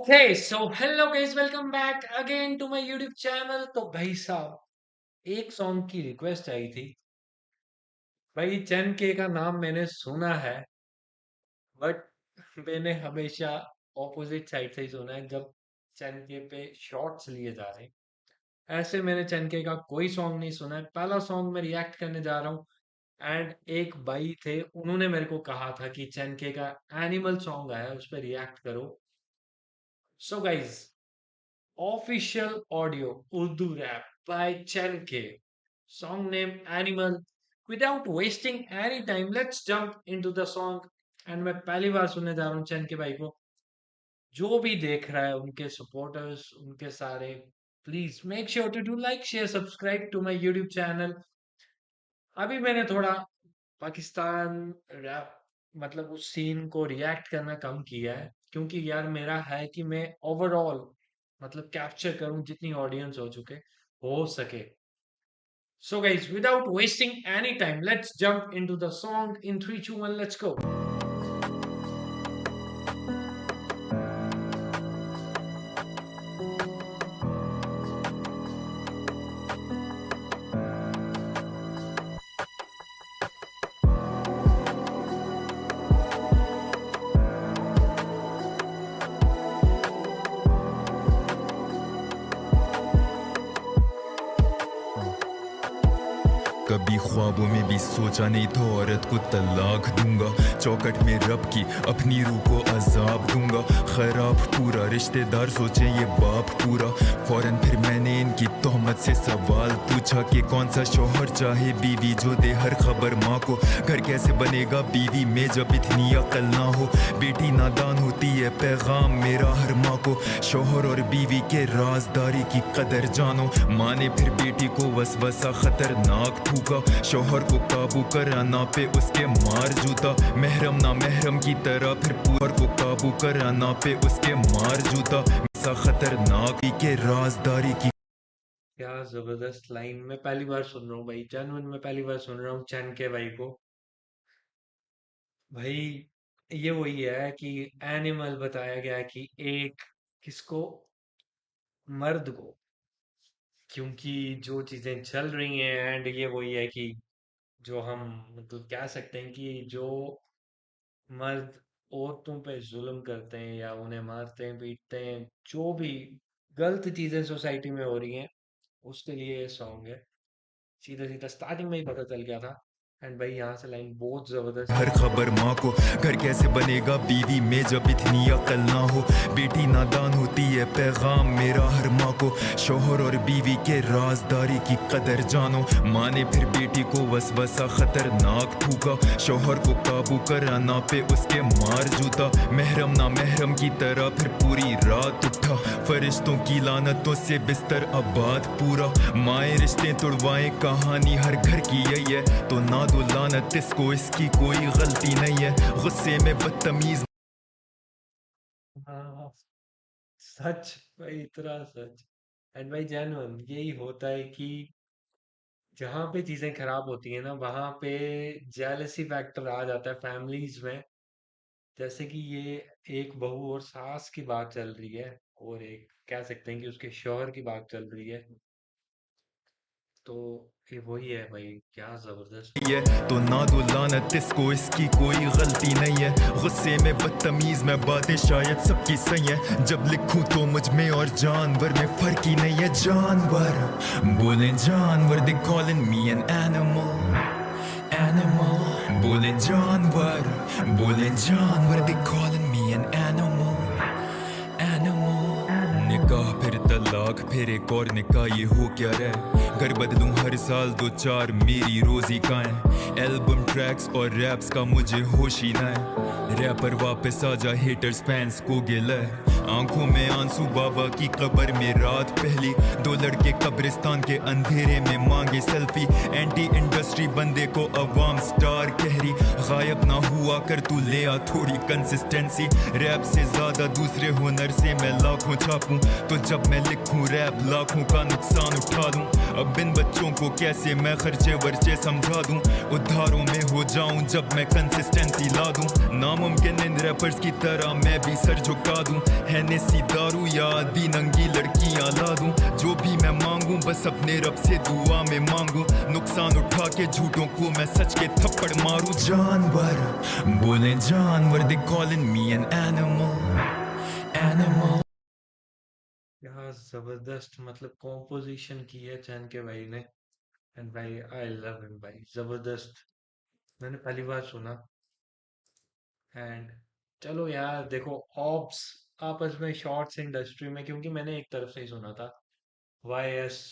Okay so hello guys welcome back again to my YouTube channel. तो भाई साहब एक सॉन्ग की रिक्वेस्ट आई थी। भाई चैन के का नाम मैंने सुना है, बट मैंने हमेशा ऑपोजिट साइड से ही सुना है जब चैन के पे शॉट्स लिए जा रहे हैं। ऐसे मैंने चैन के का कोई सॉन्ग नहीं सुना है। पहला सॉन्ग मैं रिएक्ट करने जा रहा हूँ। एंड एक भाई थे, उन्होंने मेरे को कहा था कि चैन के का एनिमल सॉन्ग आया है, उस पर रिएक्ट करो। So guys, official audio Urdu rap by Chanke. Song name Animal. Without wasting any time, let's jump into the song. And मैं पहली बार सुनने जा रहा हूँ चैन के भाई को। जो भी देख रहा है, उनके सपोर्टर्स, उनके सारे, please make sure to do like share subscribe to my YouTube channel. अभी मैंने थोड़ा पाकिस्तान रैप मतलब उस सीन को रिएक्ट करना कम किया है, क्योंकि यार मेरा है कि मैं ओवरऑल मतलब कैप्चर करूं जितनी ऑडियंस हो सके। So guys, without wasting any time, let's jump into the song in 3 2 1, let's go. कभी ख्वाबों में भी सोचा नहीं था औरत को तलाक दूंगा। चौकट में रब की अपनी रूह को अजाब दूंगा। खराब पूरा रिश्तेदार सोचे ये बाप पूरा। फौरन फिर मैंने इनकी तोहमत से सवाल पूछा कि कौन सा शौहर चाहे बीवी जो दे हर खबर माँ को। घर कैसे बनेगा बीवी में जब इतनी अकल ना हो। बेटी नादान होती है पैगाम मेरा हर माँ को। शौहर और बीवी के राजदारी की कदर जानो। माँ ने फिर बेटी को वसवसा खतरनाक फूका। शौहर को काबू कराना पे उसके मार जूता। महरम ना महरम की तरह फिर पूर को काबू कराना पे उसके मार जूता। ऐसा खतरनाक के राजदारी की। क्या जबरदस्त लाइन, मैं पहली बार सुन रहा हूँ भाई, जनवन में पहली बार सुन रहा हूँ चैन के भाई को। भाई ये वही है कि एनिमल बताया गया है कि एक किसको, मर्द को, क्योंकि जो चीजें चल रही हैं। एंड ये वही है कि जो हम मतलब कह सकते हैं कि जो मर्द औरतों पे जुल्म करते हैं या उन्हें मारते हैं पीटते हैं, जो भी गलत चीजें सोसाइटी में हो रही हैं, उसके लिए ये सॉन्ग है। सीधा सीधा स्टार्टिंग में ही पता चल गया था। एंड भाई यहाँ से लाइन बहुत जबरदस्त हर है। खबर माँ को। घर कैसे बनेगा बीवी में जब इतनी अकल ना हो। बेटी नादान होती है पैगाम मेरा हर माँ को। शौहर और बीवी के राजदारी की कदर जानो। माँ ने फिर बेटी को वसवसा खतरनाक फूका। शौहर को काबू कराना पे उसके मार जूता। महरम ना महरम की तरह फिर पूरी रात उठा। फरिश्तों की लानतों से बिस्तर आबाद पूरा। माए रिश्ते तुड़वाए कहानी हर घर की यही है। तो ना दो लानत इसको, इसकी कोई गलती नहीं है। गुस्से में बदतमीज। हाँ, सच भाई, इतना सच। एंड भाई जेन्युइन यही होता है कि जहाँ पे चीजें खराब होती है ना, वहां पे जेलसी फैक्टर आ जाता है फैमिलीज में। जैसे कि ये एक बहू और सास की बात चल रही है, और एक कह सकते हैं कि उसके शौहर की बात चल रही है। तो ये वही है भाई, क्या जबरदस्त। है तो ना दो लानत इसको, इसकी कोई गलती नहीं है। गुस्से में बदतमीज मैं बातें शायद सबकी सही है। जब लिखूं तो मुझ में और जानवर में फर्क ही नहीं है। जानवर बोले जानवर, they calling me an animal, animal बोले जानवर, बोले जानवर, they calling me an animal, animal। निकाह फिर तलाक फिर एक और निकाह, ये हो क्या रहा। घर बदलूं हर साल दो चार, मेरी रोजी का है। एल्बम ट्रैक्स और रैप्स का मुझे होश ही ना है। रैपर वापस आजा, हेटर्स फैंस को गिला है। आंखों में आंसू बाबा की कब्र में रात पहली। दो लड़के कब्रिस्तान के अंधेरे में मांगे सेल्फी। एंटी इंडस्ट्री बंदे को अवाम स्टार कह रही। गायब ना हुआ कर, तू ले आ थोड़ी कंसिस्टेंसी। रैप से ज्यादा दूसरे हुनर से मैं लाखों छापूं, तो जब मैं लिखूं रैप लाखों का नुकसान उठा दूं। अब इन बच्चों को कैसे मैं खर्चे वर्चे समझा दूं, उधारों में हो जाऊं जब मैं कंसिस्टेंसी ला दूं। नामुमकिन इन रैपर्स की तरह मैं भी सर झुका दूं, हैनेसी दारू या आदि नंगी लड़कियां ला दूं। जो भी मैं मांगू बस अपने रब से दुआ में मांगू, नुकसान उठा के झूठों को मैं सच के थप्पड़ मारूं। जानवर बोले जानवर, they calling me an animal, animal। क्या जबरदस्त मतलब कॉम्पोजिशन की है चैन के भाई ने। एंड भाई आई लव हिम भाई, जबरदस्त। मैंने पहली बार सुना। एंड चलो यार देखो, ऑब्स आपस में शॉर्ट्स इंडस्ट्री में, क्योंकि मैंने एक तरफ से ही सुना था, वाई एस,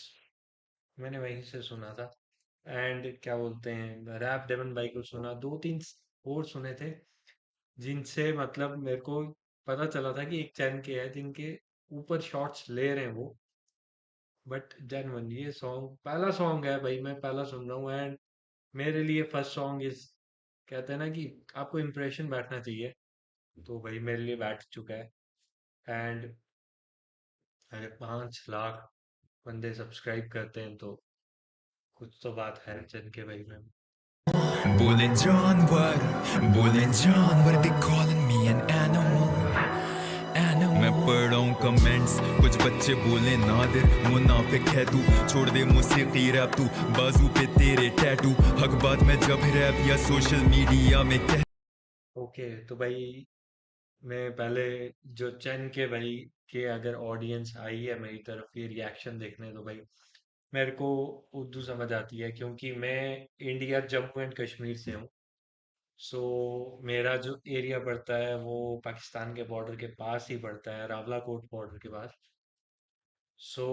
मैंने वहीं से सुना था। एंड क्या बोलते हैं, रैप डेमन भाई को सुना, दो तीन और सुने थे जिनसे मतलब मेरे को पता चला था कि एक चैन के है जिनके ऊपर शॉट्स ले रहे हैं वो। बट जेनवन ये सॉन्ग पहला सॉन्ग है भाई, मैं पहला सुन रहा हूँ। एंड मेरे लिए फर्स्ट सॉन्ग इस, कहते हैं ना कि आपको इम्प्रेशन बैठना चाहिए, तो भाई मेरे लिए बैठ चुका है। एंड अगर 5 लाख बंदे सब्सक्राइब करते हैं तो कुछ तो बात है चैन के भाई में। बोले जानवर, बोले जानवर, they calling me an animal, animal। मैं पढ़ रहा हूँ कमेंट्स, कुछ बच्चे बोले नादिर मुनाफिक है तू, छोड़ दे मौसीकी रैप तू, बाजू पे तेरे टैटू। हक बात में जब रैप या सोशल मीडिया में कह। ओके तो भाई मैं पहले जो चैन के भाई के अगर ऑडियंस आई है मेरी तरफ ये रिएक्शन देखने, तो भाई मेरे को उर्दू समझ आती है क्योंकि मैं इंडिया जम्मू एंड कश्मीर से हूँ। सो मेरा जो एरिया पड़ता है वो पाकिस्तान के बॉर्डर के पास ही पड़ता है, रावलाकोट बॉर्डर के पास। सो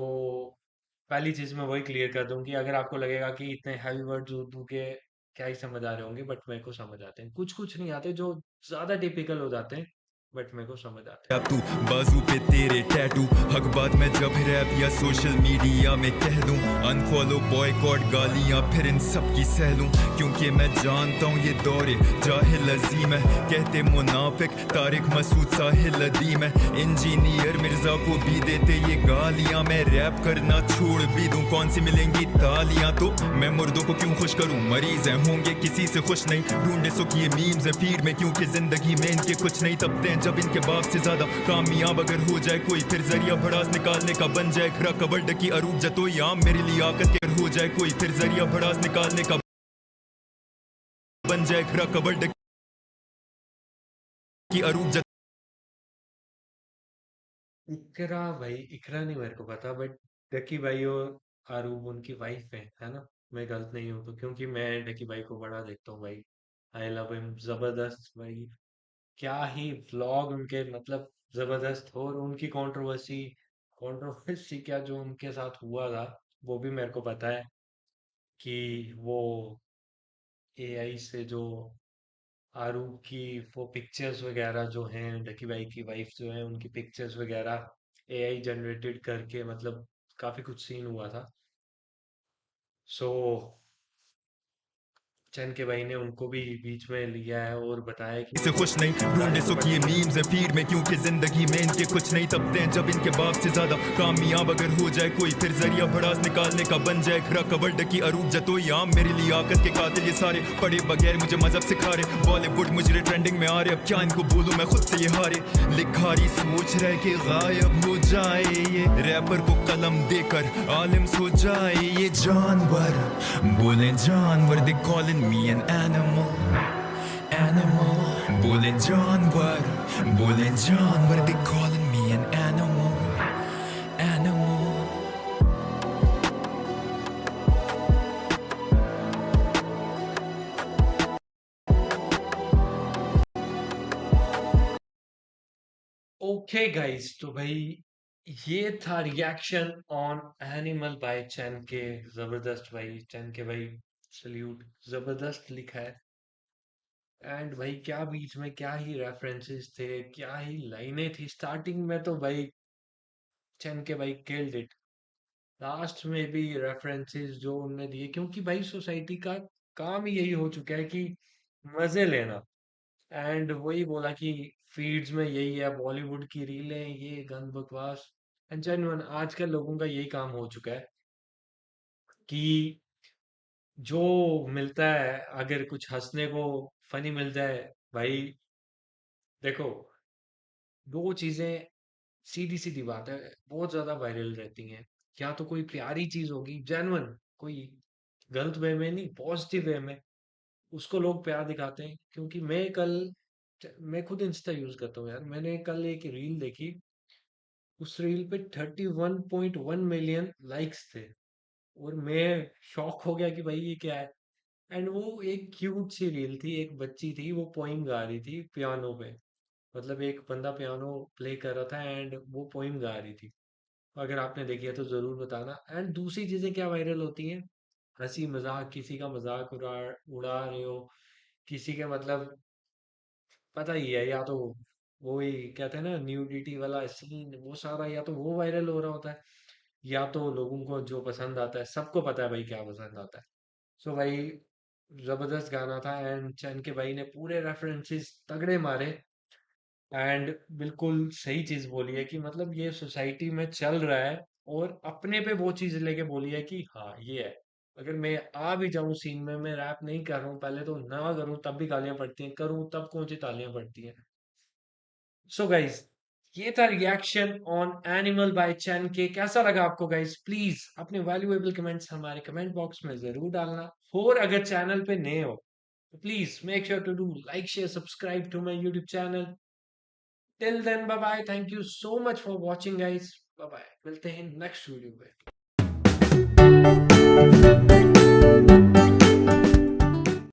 पहली चीज मैं वही क्लियर कर दूं कि अगर आपको लगेगा कि इतने हैवी वर्ड्स उर्दू के क्या ही समझ आ रहे होंगे, बट मेरे को समझ आते हैं, कुछ कुछ नहीं आते जो ज्यादा टिपिकल हो जाते हैं, बट मेरे को समझ आते हैं। अब तू बाजू पे तेरे टैटू, हक बात में जब रैप या सोशल मीडिया में कह दूं, अनफॉलो बॉयकॉट गालियां फिर इन सब की सह लूं। क्योंकि मैं जानता हूँ ये दौरे जाहिल अजीम है, कहते मुनाफिक तारिक मसूद साहिल अदीम है। इंजीनियर मिर्जा को भी देते ये गालियां, मैं रैप करना छोड़ भी दूं कौन सी मिलेंगी तालियां। तो मैं मुर्दों को क्यों खुश करूं, मरीज हैं होंगे किसी से खुश नहीं, ढूंढे सो किए मीम्स हैं फीड में, क्योंकि जिंदगी में इनके कुछ नहीं तपते हैं जब इनके बाप से ज्यादा कामयाब अगर हो जाए कोई, फिर जरिया भड़ास निकालने का बन जाए खरा कबड्ड की अरूप जतोई आम। मेरी लियाकत के हो जाए कोई, फिर जरिया भड़ास निकालने का बन जाए खरा कबड्ड की अरूप जत। इकरा भाई, इकरा नहीं मेरे को पता, बट डकी भाई और आरूब उनकी वाइफ है ना? मैं गलत नहीं हूँ तो, क्योंकि मैं डकी भाई को बड़ा देखता हूँ भाई। आई लव हिम, जबरदस्त भाई। क्या ही व्लॉग उनके, मतलब जबरदस्त। और उनकी कंट्रोवर्सी, कंट्रोवर्सी क्या जो उनके साथ हुआ था वो भी मेरे को पता है कि वो एआई से जो आरूप की वो पिक्चर्स वगैरह जो हैं, डकी भाई की वाइफ जो है उनकी पिक्चर्स वगैरह एआई जनरेटेड करके, मतलब काफी कुछ सीन हुआ था। सो चैन के भाई ने उनको भी बीच में लिया है और बताया कि से खुश नहीं, ढूंढे सो किए मीम्स है फीड में, क्योंकि जिंदगी में इनके कुछ नहीं तपते हैं जब इनके बाप से ज्यादा कामयाब अगर हो जाए कोई, फिर जरिया भड़ास निकालने का बन जाए खरा कबड्ड की अरूप जतोई आम। मेरी लियाकत के कातिल ये सारे पढ़े बगैर मुझे मजहब सिखा रहे, बॉलीवुड मुझे ट्रेंडिंग में आ रहे, अब क्या इनको बोलूं मैं खुद से ये हारे। लिखारी सोच रहे कि गायब हो जाए ये, रैपर को कलम देकर आलिम सो जाए ये। जानवर बोले जानवर, they calling me an animal, animal। बोले जानवर, बोले जानवर, they calling me an animal, animal। Okay guys, तो भाई ये था रिएक्शन ऑन एनिमल बाय चैन के। जबरदस्त भाई, चैन के भाई सल्यूट, जबरदस्त लिखा है। एंड भाई क्या बीच में क्या ही रेफरेंसेस थे, क्या ही लाइनें थी। स्टार्टिंग में तो भाई चैन के भाई किल्ड इट, लास्ट में भी रेफरेंसेस जो उनने दिए, क्योंकि भाई सोसाइटी का काम ही यही हो चुका है कि मजे लेना। एंड वही बोला कि फीड्स में यही है, बॉलीवुड की रीलें, ये गंद बकवास। एंड जेन्युइन आजकल लोगों का यही काम हो चुका है कि जो मिलता है, अगर कुछ हंसने को फनी मिल जाए, भाई देखो, दो चीजें सीधी सीधी बात है, बहुत ज्यादा वायरल रहती हैं। या तो कोई प्यारी चीज होगी जेन्युइन, कोई गलत वे में नहीं, पॉजिटिव वे में, उसको लोग प्यार दिखाते हैं। क्योंकि मैं खुद इंस्टा यूज करता हूँ यार, मैंने कल एक रील देखी, उस रील पे 31.1 मिलियन लाइक्स थे। और मैं शॉक हो गया कि भाई ये क्या है। एंड वो एक क्यूट सी रील थी, एक बच्ची थी, वो पोइम गा रही थी पियानो पे। मतलब एक बंदा पियानो प्ले कर रहा था एंड वो पोइम गा रही थी। अगर आपने देखी है तो जरूर बताना। एंड दूसरी चीजें क्या वायरल होती हैं, हंसी मजाक, किसी का मजाक उड़ा उड़ा रहे हो, किसी के मतलब पता ही है, या तो वो ही कहते हैं ना न्यूडिटी वाला सीन, वो सारा या तो वो वायरल हो रहा होता है, या तो लोगों को जो पसंद आता है, सबको पता है भाई क्या पसंद आता है। सो भाई जबरदस्त गाना था एंड चैन के भाई ने पूरे रेफरेंसेस तगड़े मारे। एंड बिल्कुल सही चीज बोली है कि मतलब ये सोसाइटी में चल रहा है, और अपने पे वो चीज लेके बोली है कि हाँ ये है। अगर मैं आ भी जाऊं सीन में, मैं रैप नहीं कर रहा हूँ, पहले तो ना करूं तब भी गालियां पड़ती हैं, करूं तब कौन सी तालियां पड़ती हैं। सो गाइज, ये था रिएक्शन ऑन एनिमल बाय चैन के। कैसा लगा आपको गाइज, प्लीज अपने वैल्यूएबल कमेंट्स हमारे कमेंट बॉक्स में जरूर डालना। और अगर चैनल पे नए हो तो please make sure to do like share subscribe to my YouTube channel. Till then bye bye, thank you so much for watching guys, bye bye, मिलते हैं नेक्स्ट वीडियो पे।